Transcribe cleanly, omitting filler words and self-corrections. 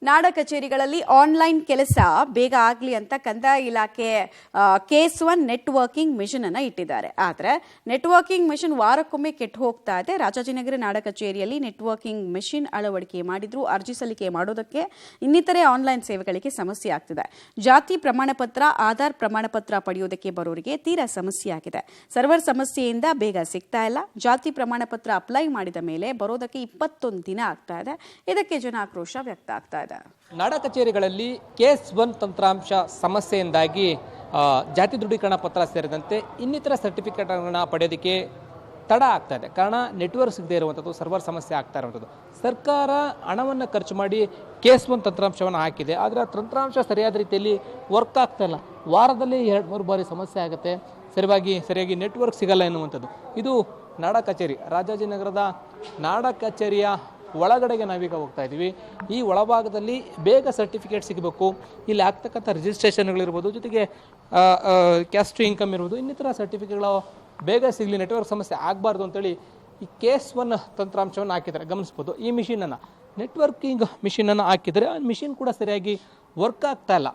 ನಾಡ ಕಚೇರಿಗಳಲ್ಲಿ ಆನ್ಲೈನ್ ಕೆಲಸ ಬೇಗ ಆಗಲಿ ಅಂತ ಕಂದಾಯ ಇಲಾಖೆ ಕೇಸ್ 1 ನೆಟ್ವರ್ಕಿಂಗ್ ಮಿಷನ್ ಅನ್ನು ಇಟ್ಟಿದ್ದಾರೆ. ಆದರೆ ನೆಟ್ವರ್ಕಿಂಗ್ ಮಿಷನ್ ವಾರಕ್ಕೊಮ್ಮೆ ಕೆಟ್ಟು ಹೋಗ್ತಾ ಇದೆ. ರಾಜಾಜಿನಗರ ನಾಡ ಕಚೇರಿಯಲ್ಲಿ ನೆಟ್ವರ್ಕಿಂಗ್ ಮಿಷನ್ ಅಳವಡಿಕೆ ಮಾಡಿದ್ರು ಅರ್ಜಿ ಸಲ್ಲಿಕೆ ಮಾಡೋದಕ್ಕೆ ಇನ್ನಿತರೆ ಆನ್ಲೈನ್ ಸೇವೆಗಳಿಗೆ ಸಮಸ್ಯೆ ಆಗ್ತಿದೆ. ಜಾತಿ ಪ್ರಮಾಣ ಪತ್ರ, ಆಧಾರ್ ಪ್ರಮಾಣ ಪತ್ರ ಪಡೆಯೋದಕ್ಕೆ ಬರೋರಿಗೆ ತೀರಾ ಸಮಸ್ಯೆ ಆಗಿದೆ. ಸರ್ವರ್ ಸಮಸ್ಯೆಯಿಂದ ಬೇಗ ಸಿಗ್ತಾ ಇಲ್ಲ. ಜಾತಿ ಪ್ರಮಾಣ ಪತ್ರ ಅಪ್ಲೈ ಮಾಡಿದ ಮೇಲೆ ಬರೋದಕ್ಕೆ 21 ದಿನ ಆಗ್ತಾ ಇದೆ. ಇದಕ್ಕೆ ಜನ ಆಕ್ರೋಶ ವ್ಯಕ್ತ ಆಗ್ತಾ ಇದೆ. ನಾಡ ಕಚೇರಿಗಳಲ್ಲಿ ಕೇಸ್ 1 ತಂತ್ರಾಂಶ ಸಮಸ್ಯೆಯಿಂದಾಗಿ ಜಾತಿ ದೃಢೀಕರಣ ಪತ್ರ ಸೇರಿದಂತೆ ಇನ್ನಿತರ ಸರ್ಟಿಫಿಕೇಟ್ಗಳನ್ನ ಪಡೆಯೋದಕ್ಕೆ ತಡ ಆಗ್ತಾ ಇದೆ. ಕಾರಣ ನೆಟ್ವರ್ಕ್ ಸಿಗದೇ ಇರುವಂಥದ್ದು, ಸರ್ವರ್ ಸಮಸ್ಯೆ ಆಗ್ತಾ ಇರುವಂಥದ್ದು. ಸರ್ಕಾರ ಹಣವನ್ನು ಖರ್ಚು ಮಾಡಿ ಕೇಸ್ 1 ತಂತ್ರಾಂಶವನ್ನು ಹಾಕಿದೆ. ಆದರೆ ಆ ತಂತ್ರಾಂಶ ಸರಿಯಾದ ರೀತಿಯಲ್ಲಿ ವರ್ಕ್ ಆಗ್ತಾ ಇಲ್ಲ. ವಾರದಲ್ಲಿ 2-3 ಬಾರಿ ಸಮಸ್ಯೆ ಆಗುತ್ತೆ. ಸರಿಯಾಗಿ ನೆಟ್ವರ್ಕ್ ಸಿಗಲ್ಲ ಎನ್ನುವಂಥದ್ದು. ಇದು ನಾಡ ಕಚೇರಿ, ರಾಜಾಜಿನಗರದ ನಾಡ ಕಚೇರಿಯ ಒಳಗಡೆಗೆ ನಾವೀಗ ಹೋಗ್ತಾ ಇದ್ದೀವಿ. ಈ ಒಳಭಾಗದಲ್ಲಿ ಬೇಗ ಸರ್ಟಿಫಿಕೇಟ್ ಸಿಗಬೇಕು. ಇಲ್ಲಿ ಆಗ್ತಕ್ಕಂಥ ರಿಜಿಸ್ಟ್ರೇಷನ್ಗಳಿರ್ಬೋದು, ಜೊತೆಗೆ ಕ್ಯಾಸ್ಟ್ ಇನ್ಕಮ್ ಇರ್ಬೋದು, ಇನ್ನಿತರ ಸರ್ಟಿಫಿಕೇಟ್ಗಳು ಬೇಗ ಸಿಗಲಿ, ನೆಟ್ವರ್ಕ್ ಸಮಸ್ಯೆ ಆಗಬಾರ್ದು ಅಂತೇಳಿ ಈ ಕೇಸ್ 1 ತಂತ್ರಾಂಶವನ್ನು ಹಾಕಿದ್ದಾರೆ. ಗಮನಿಸ್ಬೋದು, ಈ ಮಿಷಿನನ್ನು ನೆಟ್ವರ್ಕಿಂಗ್ ಮಿಷಿನನ್ನು ಹಾಕಿದರೆ ಆ ಮಿಷಿನ್ ಕೂಡ ಸರಿಯಾಗಿ ವರ್ಕ್ ಆಗ್ತಾ ಇಲ್ಲ.